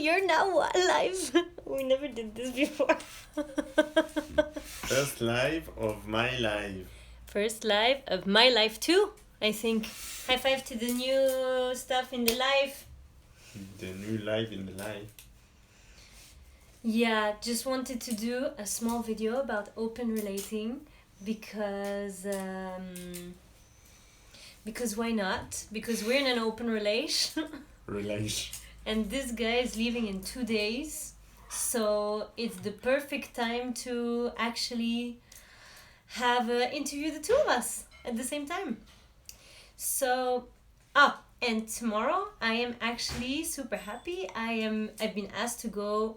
you're now live. We never did this before. First live of my life. First live of my life too, I think. High five to the new stuff in the life. The new life in the life. Yeah, just wanted to do a small video about open relating because why not? Because we're in an open relation. And this guy is leaving in 2 days. So it's the perfect time to actually have interview the two of us at the same time. So, and tomorrow I am actually super happy. I've been asked to go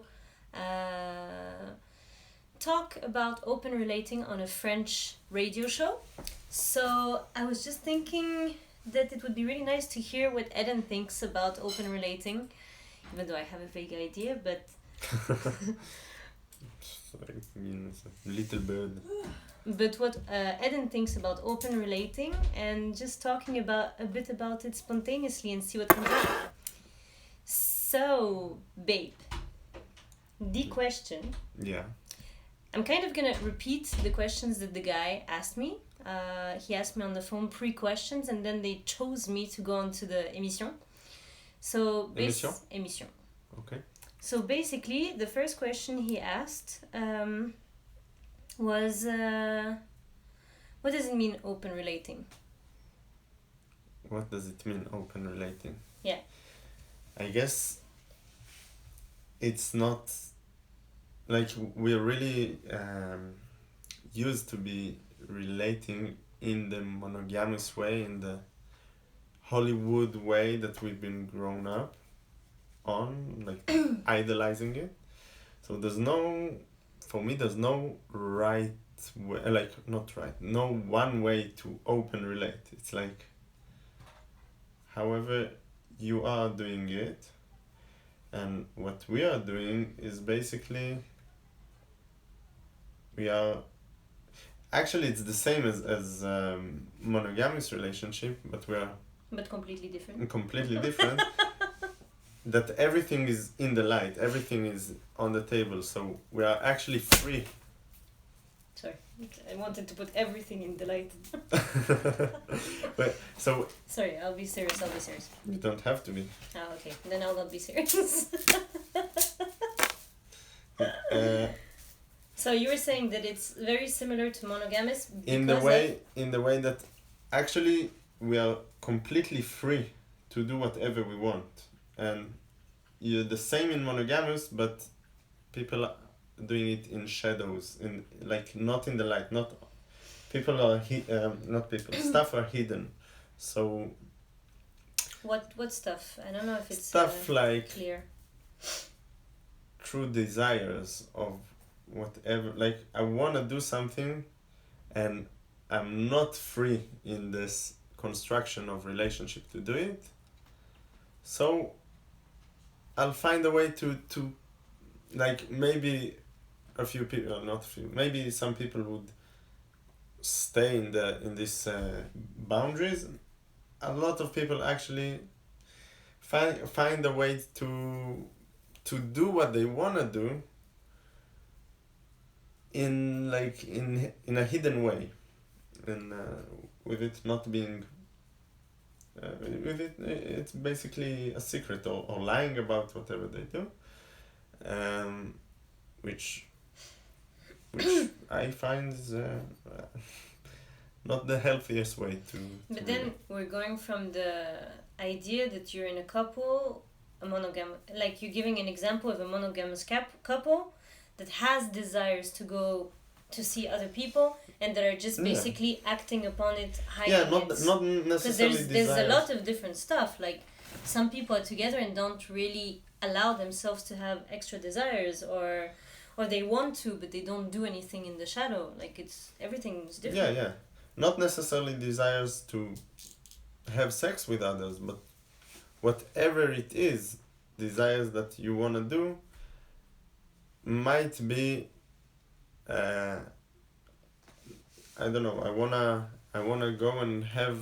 talk about open relating on a French radio show. So I was just thinking that it would be really nice to hear what Eden thinks about open relating, even though I have a vague idea, but It's like, it's a little bird. But what Eden thinks about open relating and just talking about a bit about it spontaneously and see what comes out. So, babe, the question. Yeah. I'm kind of gonna repeat the questions that the guy asked me. He asked me on the phone 3 questions and then they chose me to go on to the émission. So, émission. Okay. So basically, the first question he asked was, what does it mean open relating? What does it mean, open relating? Yeah. I guess it's not like we're really used to be relating in the monogamous way, in the Hollywood way that we've been grown up on, like idolizing it. So there's no right way, like not right, no one way to open relate. It's like however you are doing it, and what we are doing is basically we are actually it's the same as monogamous relationship, but we are completely different. That everything is in the light, everything is on the table, so we are actually free. Sorry, I wanted to put everything in the light. But so sorry, I'll be serious. You don't have to be. Okay, then I'll not be serious. So you were saying that it's very similar to monogamous in the way that actually we are completely free to do whatever we want. And you're the same in monogamous, but people are doing it in shadows, in like not in the light. Not people are not people. Stuff are hidden. So what stuff? I don't know if it's stuff like clear. True desires of whatever. Like I want to do something, and I'm not free in this construction of relationship to do it. So I'll find a way to like maybe a few people, not a few, maybe some people would stay in this boundaries. A lot of people actually find a way to do what they want to do in a hidden way, and with it not being it's basically a secret or lying about whatever they do, which I find is not the healthiest way to But then we're going from the idea that you're in a couple, like you're giving an example of a monogamous couple that has desires to go to see other people and that are just basically acting upon it, hiding not necessarily because there's a lot of different stuff. Like some people are together and don't really allow themselves to have extra desires, or they want to but they don't do anything in the shadow. Like everything's different. Yeah, not necessarily desires to have sex with others, but whatever it is, desires that you want to do might be I don't know, I wanna go and have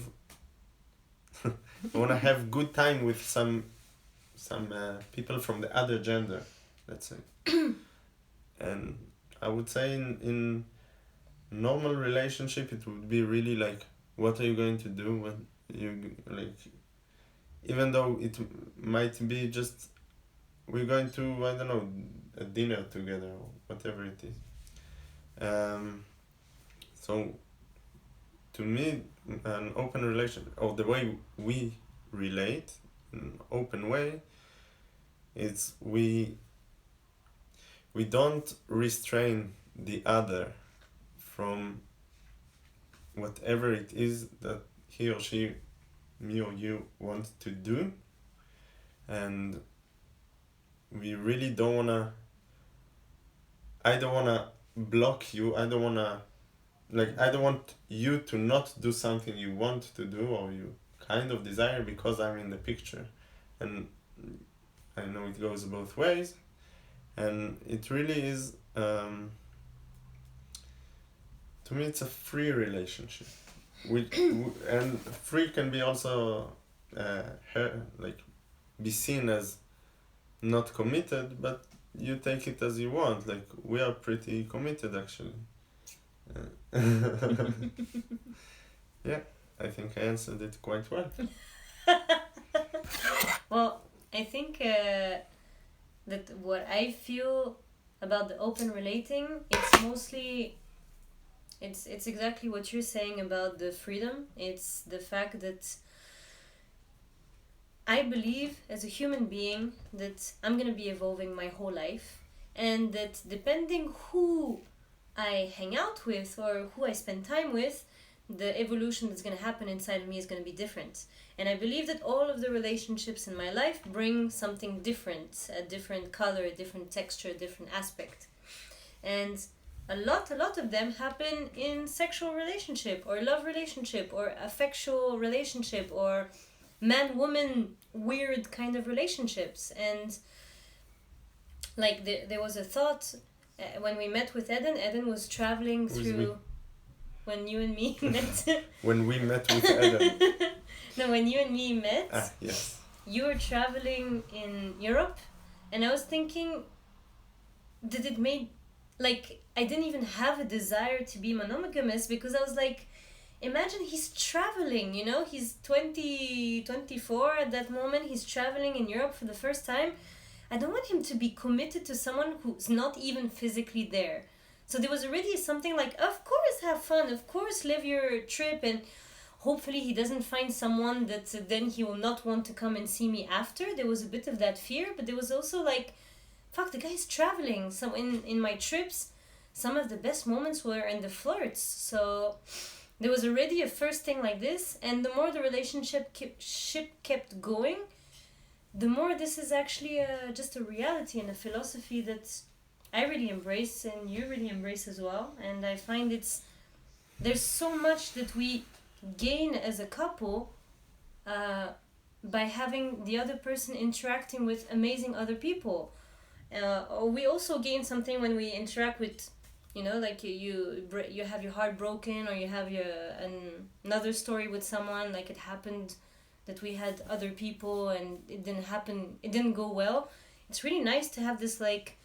I wanna have good time with some people from the other gender, let's say. And I would say in normal relationship it would be really like, what are you going to do when you like, even though it might be just we're going to, I don't know, a dinner together or whatever it is. So to me, an open relation, or the way we relate in an open way, is we don't restrain the other from whatever it is that he or she, me or you, want to do. And we really don't wanna, I don't wanna block you, I don't want you to not do something you want to do or you kind of desire because I'm in the picture. And I know it goes both ways, and it really is, to me it's a free relationship. And free can be also be seen as not committed, but you take it as you want. Like, we are pretty committed actually. Yeah, I think I answered it quite well. Well, I think that what I feel about the open relating, it's mostly, it's exactly what you're saying about the freedom. It's the fact that I believe as a human being that I'm gonna be evolving my whole life, and that depending who I hang out with or who I spend time with, the evolution that's going to happen inside of me is going to be different. And I believe that all of the relationships in my life bring something different, a different color, a different texture, a different aspect. And a lot of them happen in sexual relationship or love relationship or affectual relationship or man-woman weird kind of relationships. And like there was a thought when we met with Eden was traveling through... When you and me met. When we met with Eden. No, when you and me met. Yes. You were traveling in Europe, and I was thinking, did it make, like, I didn't even have a desire to be monogamous, because I was like, imagine he's traveling, you know, he's 24 at that moment, he's traveling in Europe for the first time. I don't want him to be committed to someone who's not even physically there. So there was already something like, of course have fun, of course live your trip, and hopefully he doesn't find someone that then he will not want to come and see me after. There was a bit of that fear, but there was also like, fuck, the guy's traveling. So in my trips, some of the best moments were in the flirts. So there was already a first thing like this, and the more the relationship kept going, the more this is actually just a reality and a philosophy that I really embrace and you really embrace as well. And I find there's so much that we gain as a couple by having the other person interacting with amazing other people. We also gain something when we interact with, you know, like you have your heart broken, or you have another story with someone, like it happened that we had other people and it didn't go well. It's really nice to have this like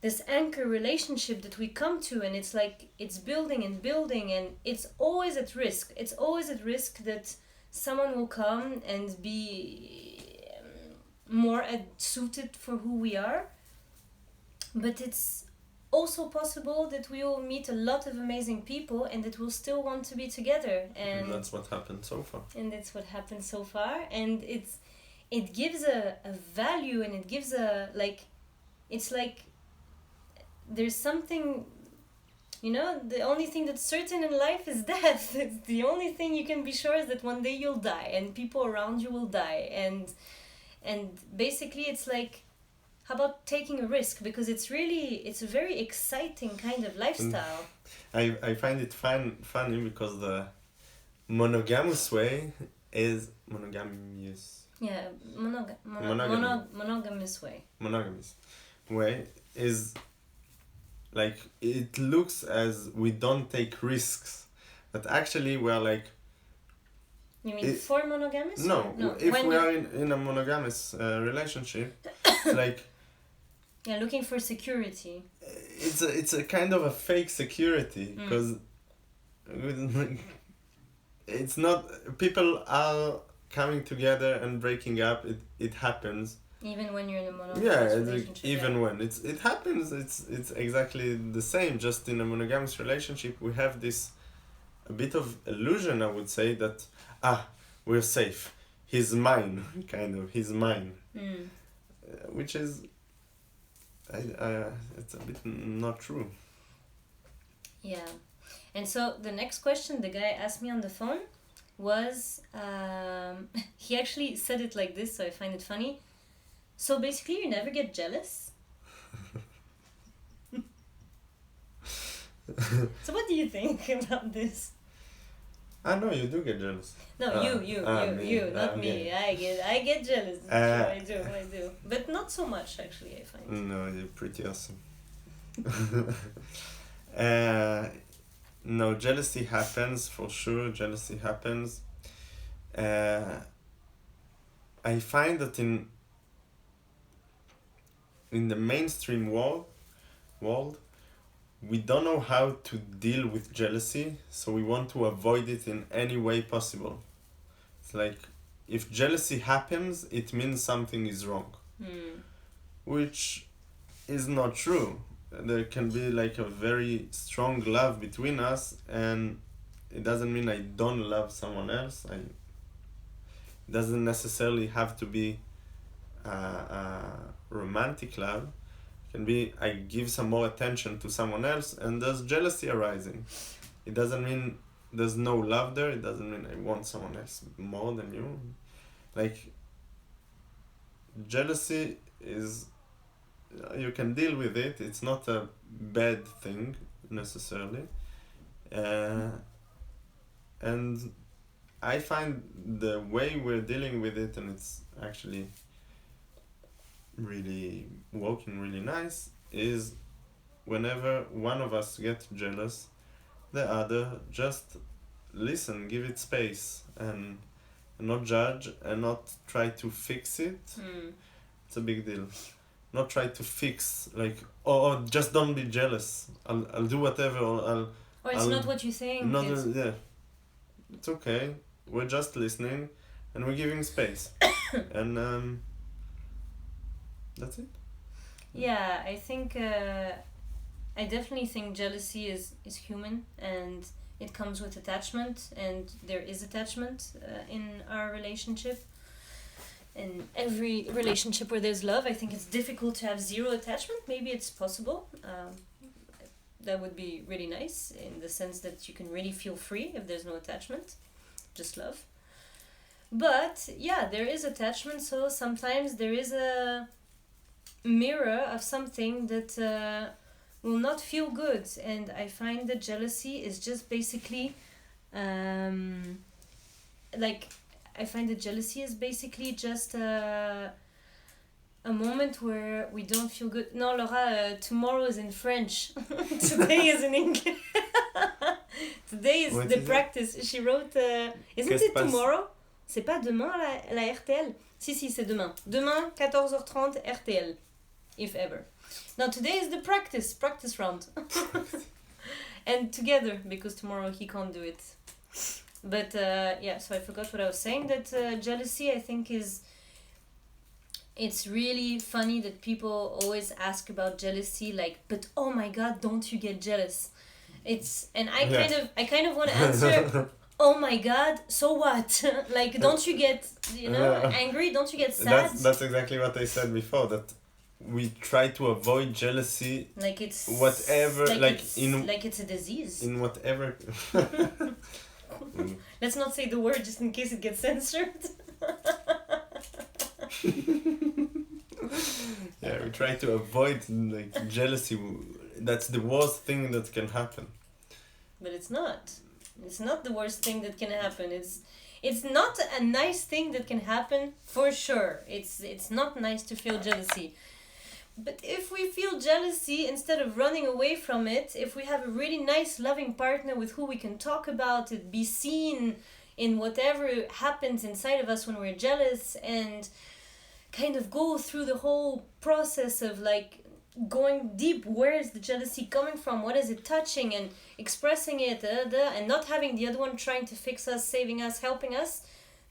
this anchor relationship that we come to, and it's like it's building and building, and it's always at risk. It's always at risk that someone will come and be more suited for who we are. But it's also possible that we will meet a lot of amazing people and that we'll still want to be together. And that's what happened so far. And it gives a value, and it gives a like, it's like there's something, you know, the only thing that's certain in life is death. It's the only thing you can be sure is that one day you'll die and people around you will die. And basically it's like, how about taking a risk? Because it's a very exciting kind of lifestyle. I find it funny because the monogamous way is monogamous. Yeah, monogamous way. Monogamous way is like, it looks as we don't take risks, but actually we're like, You mean for monogamous? No. If when we are in a monogamous relationship, like. Yeah, looking for security. It's a kind of a fake security because it's not. People are coming together and breaking up. It happens. Even when you're in a monogamous relationship. Even when it happens, it's exactly the same. Just in a monogamous relationship, we have this a bit of illusion, I would say, that we're safe. He's mine, kind of. He's mine, which is. It's a bit not true. Yeah. And so the next question the guy asked me on the phone was, he actually said it like this, so I find it funny. So basically you never get jealous? So what do you think about this? No, you do get jealous. No, you, not me. I get jealous. I do. But not so much, actually, I find. No, you're pretty awesome. No, jealousy happens, for sure. Jealousy happens. I find that in the mainstream world, we don't know how to deal with jealousy, so we want to avoid it in any way possible. It's like, if jealousy happens, it means something is wrong. Which is not true. There can be like a very strong love between us, and it doesn't mean I don't love someone else. It doesn't necessarily have to be romantic love. Can be I give some more attention to someone else and there's jealousy arising. It doesn't mean there's no love there. It doesn't mean I want someone else more than you. Like, jealousy is, you can deal with it. It's not a bad thing necessarily. And I find the way we're dealing with it, and it's actually really working really nice, is whenever one of us gets jealous, the other just listen, give it space, and not judge and not try to fix it. It's a big deal. Not try to fix, like, just don't be jealous. I'll do whatever. Or it's not what you think. Yeah, it's okay. We're just listening, and we're giving space, and that's it. Yeah, I think I definitely think jealousy is human, and it comes with attachment, and there is attachment in our relationship. In every relationship where there's love, I think it's difficult to have zero attachment. Maybe it's possible. That would be really nice in the sense that you can really feel free if there's no attachment, just love. But yeah, there is attachment, so sometimes there is a mirror of something that will not feel good, and I find that jealousy is just basically I find that jealousy is basically just a moment where we don't feel good. No, Laura, tomorrow is in French. Today is in English. Today is what the is practice. It? She wrote, isn't it tomorrow? C'est pas demain la RTL? Si, c'est demain. Demain, 14h30, RTL. If ever. Now, today is the practice round. And together, because tomorrow he can't do it. But so I forgot what I was saying, that jealousy, I think, it's really funny that people always ask about jealousy, like, but oh my god, don't you get jealous? I kind of want to answer, oh my god, so what? Like, don't you get, angry? Don't you get sad? That's exactly what I said before, that we try to avoid jealousy, like it's whatever, like it's a disease, in whatever. Let's not say the word just in case it gets censored. Yeah, we try to avoid jealousy. That's the worst thing that can happen. But it's not. It's not the worst thing that can happen. It's not a nice thing that can happen, for sure. It's not nice to feel jealousy. But if we feel jealousy, instead of running away from it, if we have a really nice, loving partner with who we can talk about it, be seen, in whatever happens inside of us when we're jealous, and kind of go through the whole process of like going deep. Where is the jealousy coming from? What is it touching? And expressing it, and not having the other one trying to fix us, saving us, helping us,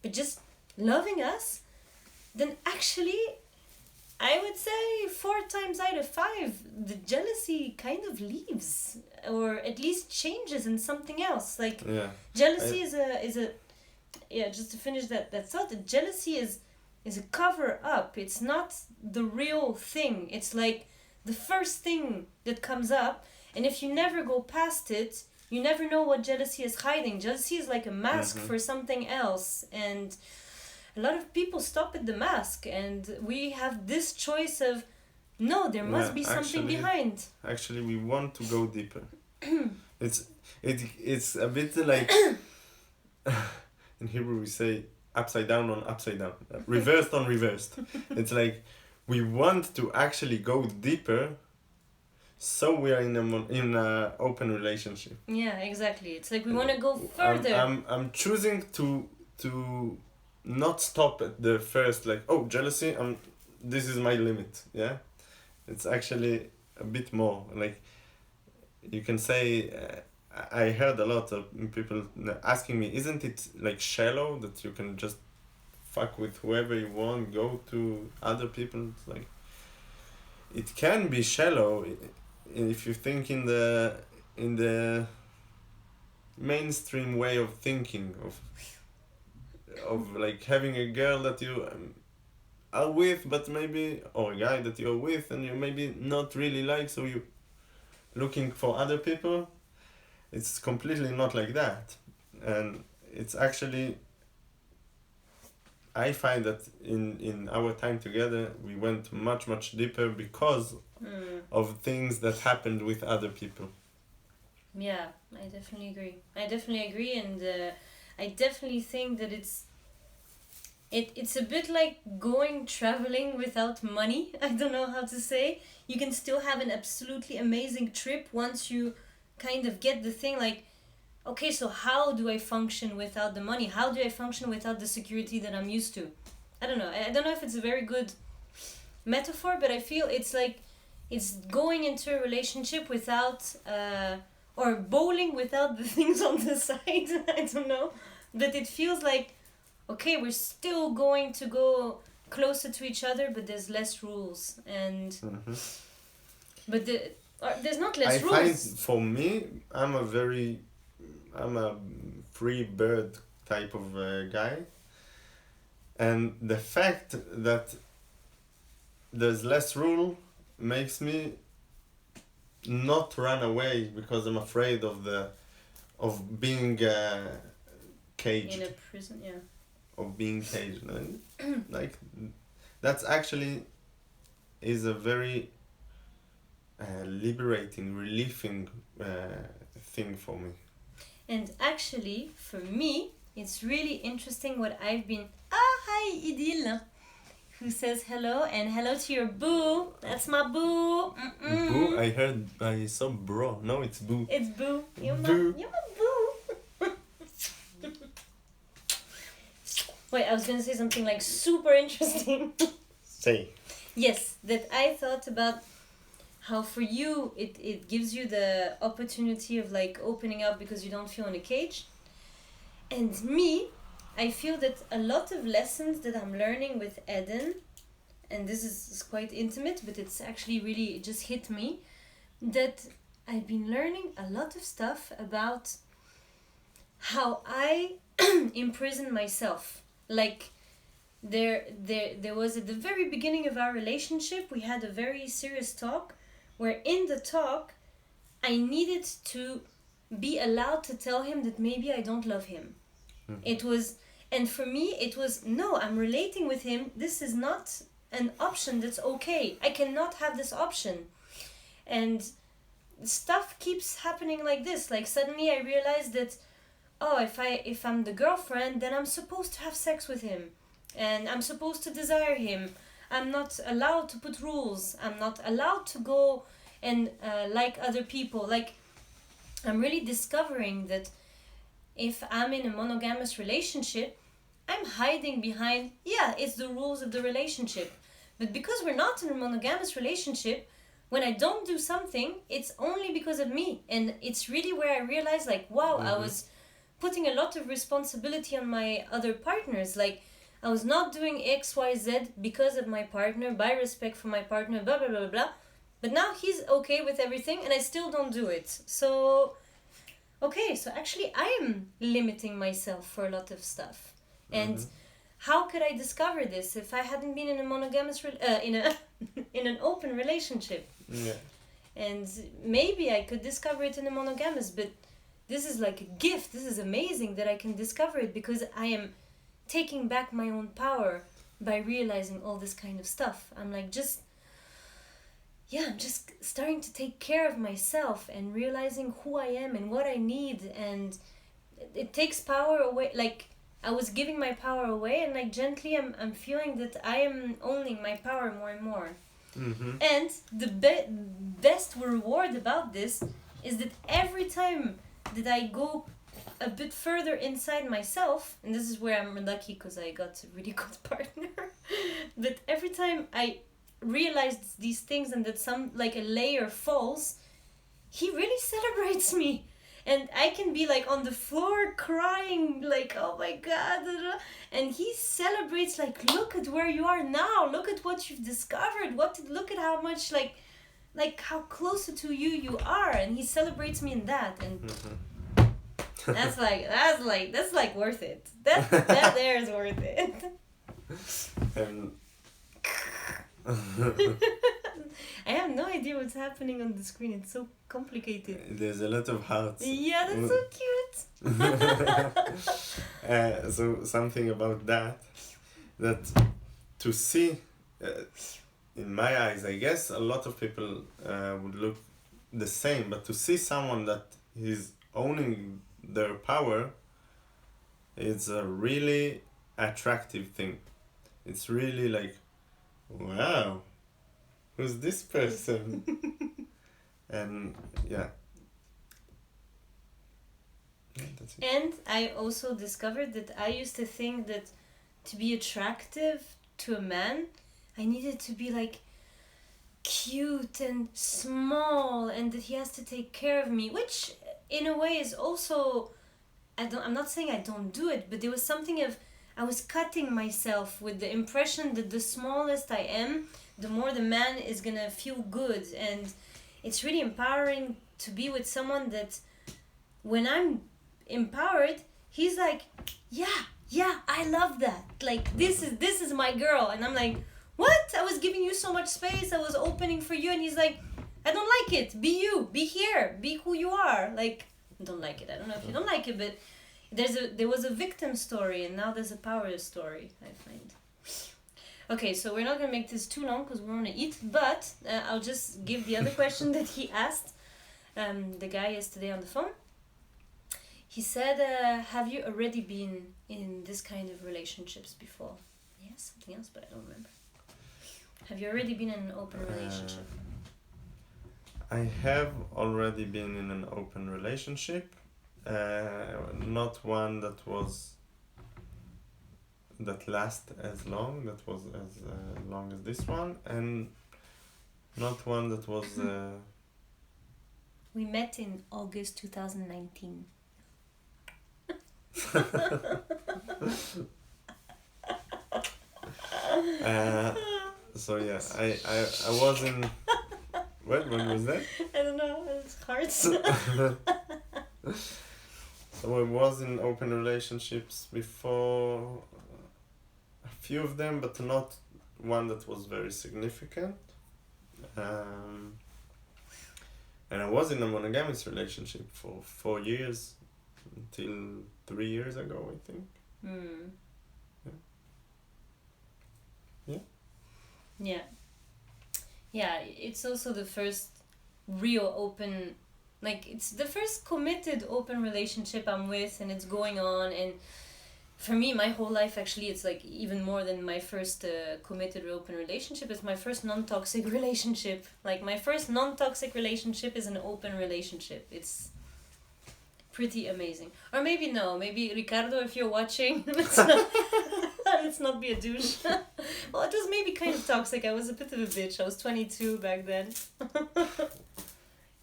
but just loving us, then actually I would say 4 times out of 5 the jealousy kind of leaves, or at least changes in something else. Like jealousy is a just to finish that thought, that jealousy is a cover up. It's not the real thing. It's like the first thing that comes up, and if you never go past it, you never know what jealousy is hiding. Jealousy is like a mask for something else, and a lot of people stop at the mask, and we have this choice of, no, there must be something behind. Actually, we want to go deeper. It's a bit like in Hebrew we say upside down on upside down, reversed on reversed. It's like we want to actually go deeper, so we are in a open relationship. Yeah, exactly. It's like we want to go further. I'm choosing to not stop at the first, like, oh, jealousy, this is my limit. Yeah, it's actually a bit more like, you can say, I heard a lot of people asking me, isn't it like shallow that you can just fuck with whoever you want, go to other people? It's like, it can be shallow if you think in the mainstream way of thinking of like having a girl that you are with, but maybe, or a guy that you're with and you maybe not really like, so you looking for other people. It's completely not like that. And it's actually, I find that in our time together we went much deeper because of things that happened with other people. Yeah, I definitely agree, and I definitely think that it's a bit like traveling without money. I don't know how to say. You can still have an absolutely amazing trip once you kind of get the thing, like, okay, so how do I function without the money? How do I function without the security that I'm used to? I don't know if it's a very good metaphor, but I feel it's like it's going into a relationship without or bowling without the things on the side. I don't know, but it feels like, okay, we're still going to go closer to each other, but there's less rules, and but there's not less rules. I find, for me, I'm a free bird type of guy, and the fact that there's less rule makes me not run away, because I'm afraid of being caged. In a prison, yeah. Of being caged. Like, that's actually is a very liberating, relieving thing for me. And actually, for me, it's really interesting what I've been... hi, Idil, who says hello, and hello to your boo. That's my boo. Boo? I saw bro. No, it's boo. It's boo. You're my boo. Wait, I was going to say something like super interesting. Say. Yes, that I thought about how for you it gives you the opportunity of like opening up because you don't feel in a cage. And me, I feel that a lot of lessons that I'm learning with Eden, and this is quite intimate, but it's actually really, it just hit me, that I've been learning a lot of stuff about how I imprison myself. Like, there was at the very beginning of our relationship, we had a very serious talk, where in the talk, I needed to be allowed to tell him that maybe I don't love him. It was, and for me, it was, no, I'm relating with him. This is not an option that's okay. I cannot have this option. And stuff keeps happening like this. Like, suddenly I realized that, oh, if I'm the girlfriend, then I'm supposed to have sex with him. And I'm supposed to desire him. I'm not allowed to put rules. I'm not allowed to go and like other people. Like, I'm really discovering that if I'm in a monogamous relationship, I'm hiding behind, yeah, it's the rules of the relationship. But because we're not in a monogamous relationship, when I don't do something, it's only because of me. And it's really where I realized, like, wow, I was putting a lot of responsibility on my other partners. Like, I was not doing X, Y, Z because of my partner, by respect for my partner, blah, blah, blah, blah, blah. But now he's okay with everything and I still don't do it. So, okay, so actually I am limiting myself for a lot of stuff. And how could I discover this if I hadn't been in a monogamous, in an open relationship? Yeah. And maybe I could discover it in a monogamous, but this is like a gift. This is amazing that I can discover it because I am taking back my own power by realizing all this kind of stuff. I'm like I'm just starting to take care of myself and realizing who I am and what I need, and it takes power away. Like, I was giving my power away, and like gently I'm feeling that I am owning my power more and more. And the best reward about this is that every time that I go a bit further inside myself, and this is where I'm lucky because I got a really good partner, but every time I realize these things and that some, like, a layer falls, he really celebrates me. And I can be like on the floor crying, like, oh my God. And he celebrates, like, look at where you are now. Look at what you've discovered. Look at how much, like how closer to you are. And he celebrates me in that. And that's like worth it. That there is worth it. And I have no idea what's happening on the screen. It's so complicated. There's a lot of hearts. Yeah, that's so cute. So something about that to see, in my eyes, I guess a lot of people would look the same, but to see someone that is owning their power is a really attractive thing. It's really like, wow, who's this person? And yeah. That's it. And I also discovered that I used to think that to be attractive to a man, I needed to be like cute and small, and that he has to take care of me, which in a way is also, I'm not saying I don't do it, but there was something of, I was cutting myself with the impression that the smallest I am, the more the man is gonna feel good. And it's really empowering to be with someone that when I'm empowered, he's like, yeah, I love that. Like, this is my girl. And I'm like, what? I was giving you so much space. I was opening for you. And he's like, I don't like it. Be you. Be here. Be who you are. Like, don't like it. I don't know if you don't like it, but there was a victim story, and now there's a power story, I find. Okay, so we're not gonna make this too long because we want to eat, but I'll just give the other question that he asked the guy yesterday on the phone. He said, have you already been in this kind of relationships before? Yes, something else, but I don't remember. Have you already been in an open relationship? I have already been in an open relationship. Not one that last as long, that was as long as this one, and not one that was... We met in August 2019. So yeah, I was in... When was that? I don't know, it's hard. So I was in open relationships before, a few of them, but not one that was very significant. And I was in a monogamous relationship for 4 years, until 3 years ago, I think. Yeah, it's also the first real open, like, it's the first committed open relationship I'm with, and it's going on. And for me, my whole life, actually, it's like even more than my first committed open relationship. It's my first non-toxic relationship. Like, my first non-toxic relationship is an open relationship. It's pretty amazing. Or maybe no, maybe Ricardo, if you're watching, let's not be a douche. Well, it was maybe kind of toxic. I was a bit of a bitch. I was 22 back then.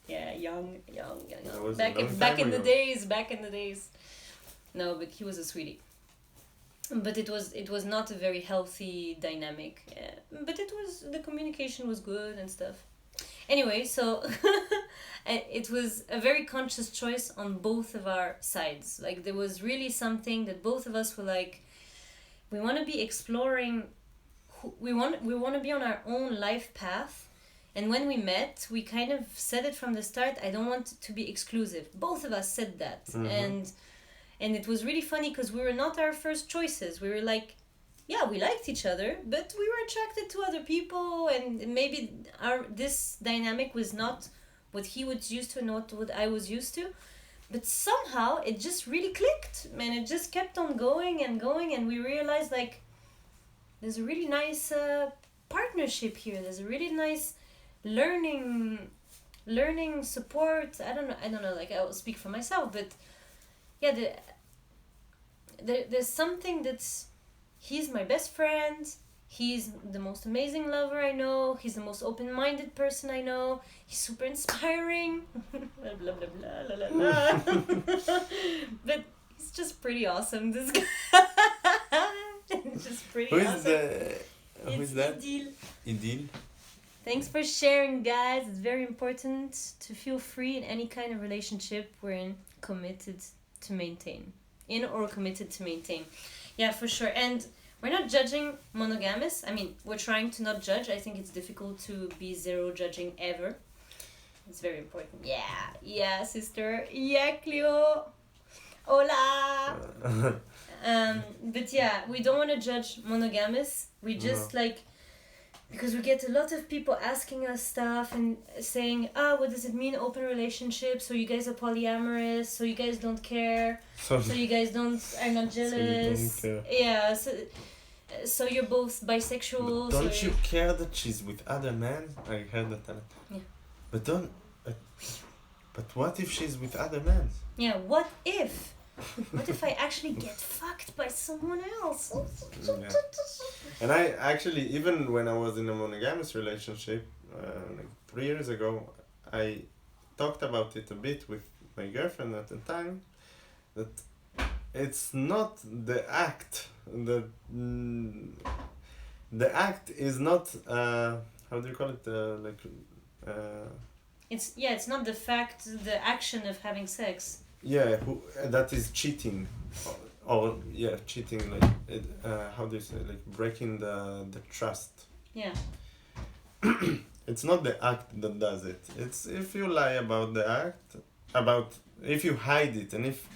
Yeah, young. Back in the days. No, but he was a sweetie. But it was not a very healthy dynamic. But the communication was good and stuff. Anyway, so it was a very conscious choice on both of our sides. Like, there was really something that both of us were like, we want to be exploring, we want to be on our own life path. And when we met, we kind of said it from the start, I don't want it to be exclusive. Both of us said that. Mm-hmm. And it was really funny because we were not our first choices. We were like, yeah, we liked each other, but we were attracted to other people, and maybe this dynamic was not what he was used to, not what I was used to. But somehow it just really clicked, man. It just kept on going, and we realized, like, there's a really nice partnership here. There's a really nice learning support. I don't know, like, I will speak for myself, but yeah, there's something that's, he's my best friend, he's the most amazing lover I know, he's the most open-minded person I know, he's super inspiring, blah blah blah blah blah blah. But he's just pretty awesome, this guy. He's just pretty awesome. Who is that? Idil. Thanks for sharing, guys. It's very important to feel free in any kind of relationship we're committed to maintain. Yeah, for sure. And we're not judging monogamous. I mean, we're trying to not judge. I think it's difficult to be zero judging ever. It's very important. Yeah, sister. Yeah, Cleo. Hola. But yeah, we don't want to judge monogamous. We just because we get a lot of people asking us stuff and saying, what does it mean, open relationship? So you guys are polyamorous, so you guys don't care, so you guys are not jealous. So you don't care. Yeah, so you're both bisexual. But don't you care that she's with other men? I heard that. Yeah. But what if she's with other men? Yeah, what if? What if I actually get fucked by someone else? Yeah. And I actually, even when I was in a monogamous relationship, like 3 years ago, I talked about it a bit with my girlfriend at the time, that it's not the act, the act is not, how do you call it, It's not the action of having sex. Yeah, that is cheating, or cheating, like how do you say, like breaking the trust. Yeah. It's not the act that does it. It's if you lie about the act, if you hide it, and if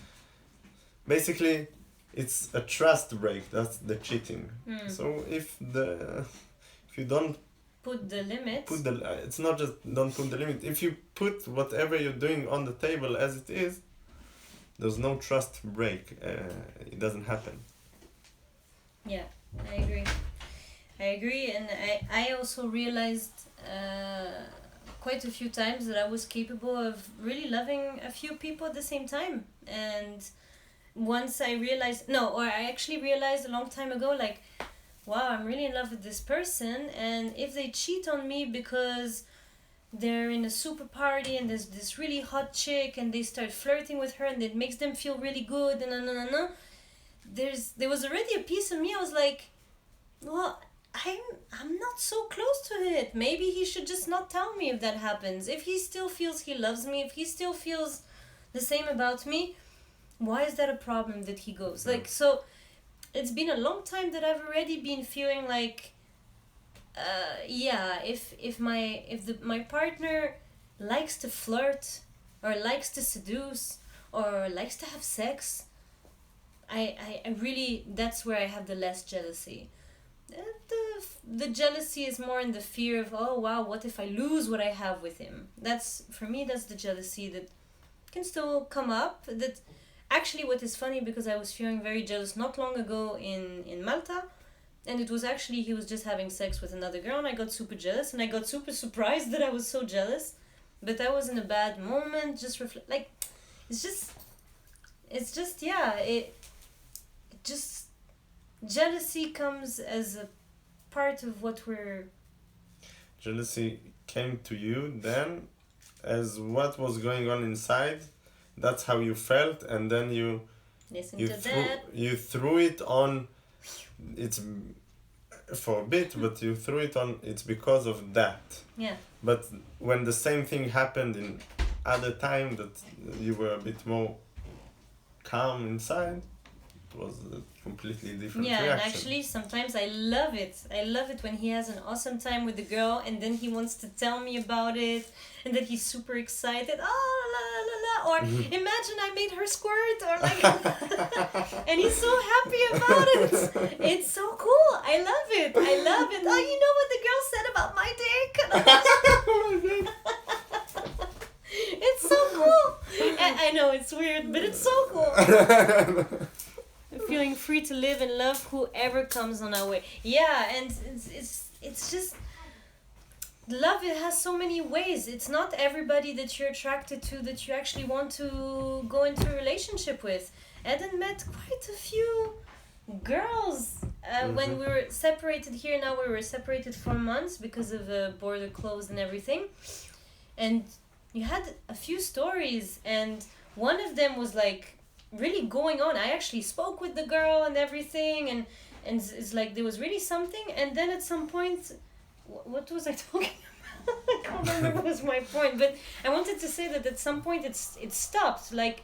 basically it's a trust break. That's the cheating. So if you don't put the limit. It's not just don't put the limit. If you put whatever you're doing on the table as it is, there's no trust break. It doesn't happen. Yeah, I agree, and I also realized quite a few times that I was capable of really loving a few people at the same time. And once I actually realized a long time ago, like, wow, I'm really in love with this person, and if they cheat on me because they're in a super party and there's this really hot chick and they start flirting with her and it makes them feel really good and there was already a piece of me, I was like, well, I'm not so close to it. Maybe he should just not tell me if that happens. If he still feels he loves me, if he still feels the same about me, why is that a problem that he goes? Like, so it's been a long time that I've already been feeling like, if my partner likes to flirt or likes to seduce or likes to have sex, I really, that's where I have the less jealousy. The jealousy is more in the fear of, oh wow, what if I lose what I have with him? That's, for me, that's the jealousy that can still come up. That actually, what is funny, because I was feeling very jealous not long ago in Malta. And it was actually, he was just having sex with another girl and I got super jealous and I got super surprised that I was so jealous. But I was in a bad moment, it's just, it's just, yeah, it just, jealousy comes as a part of what we're... Jealousy came to you then as what was going on inside. That's how you felt, and then you threw it on. It's for a bit, but you threw it on. It's because of that. Yeah. But when the same thing happened in other time, that you were a bit more calm inside, it was a completely different reaction. And actually sometimes I love it when he has an awesome time with the girl, and then he wants to tell me about it, and then he's super excited, or imagine I made her squirt, or like and he's so happy about it. It's so cool. I love it. Oh, you know what the girl said about my dick? It's so cool. I know it's weird, but it's so cool. Feeling free to live and love whoever comes on our way. Yeah, and it's just love. It has so many ways. It's not everybody that you're attracted to that you actually want to go into a relationship with. Eden met quite a few girls when we were separated here. Now we were separated for months because of the border closed and everything. And you had a few stories, and one of them was like really going on. I actually spoke with the girl and everything, and it's like there was really something. And then at some point, what was I talking about? I can't remember what was my point, but I wanted to say that at some point it stopped. Like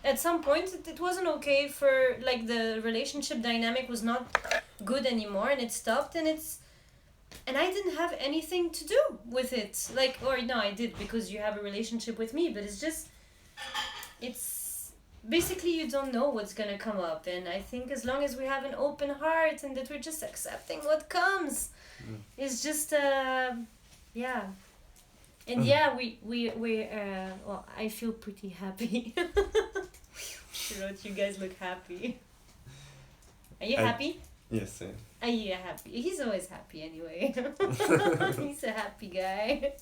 at some point it wasn't okay, for like the relationship dynamic was not good anymore, and it stopped, and I didn't have anything to do with it. Like, or no, I did, because you have a relationship with me, but it's basically you don't know what's gonna come up. And I think as long as we have an open heart and that we're just accepting what comes, it's just yeah. And yeah, we well, I feel pretty happy. You guys look happy. Are you happy? Yes, sir. Are you happy? He's always happy anyway. He's a happy guy.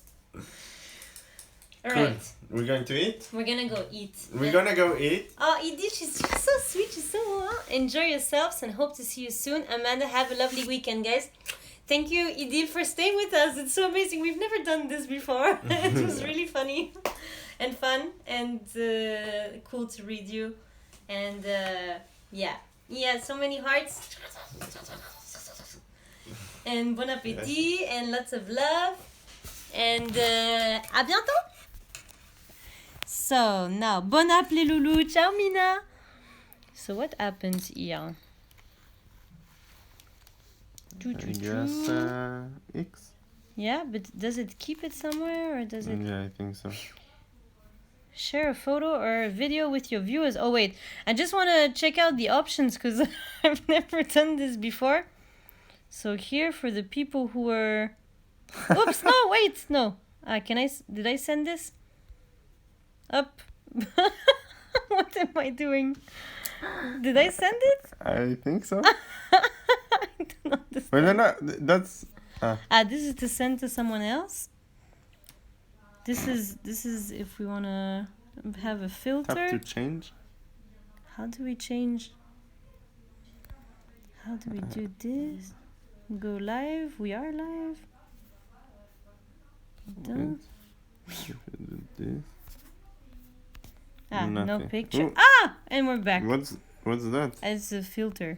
Alright. We're going to eat? We're gonna go eat. We're gonna go eat. Oh, Edie, she's so sweet. She's so... Enjoy yourselves and hope to see you soon. Amanda, have a lovely weekend, guys. Thank you, Edie, for staying with us. It's so amazing. We've never done this before. It was really funny and fun and cool to read you. And yeah. Yeah, so many hearts. And bon appétit and lots of love. And à bientôt. So now, bon app les loulous. Ciao, Mina. So what happens here? I guess X. Yeah, but does it keep it somewhere, or does it? Yeah, I think so. Share a photo or a video with your viewers. Oh wait, I just want to check out the options because I've never done this before. So here for the people who are... Oops, no, wait, no. Did I send this? Up. What am I doing? Did I send it? I think so. I don't understand. Well, no, that's... This is to send to someone else? This is if we want to have a filter. Have to change. How do we change? How do we do this? Go live. We are live. Done. This. No Nothing. picture. Ooh. And we're back. What's that? It's a filter.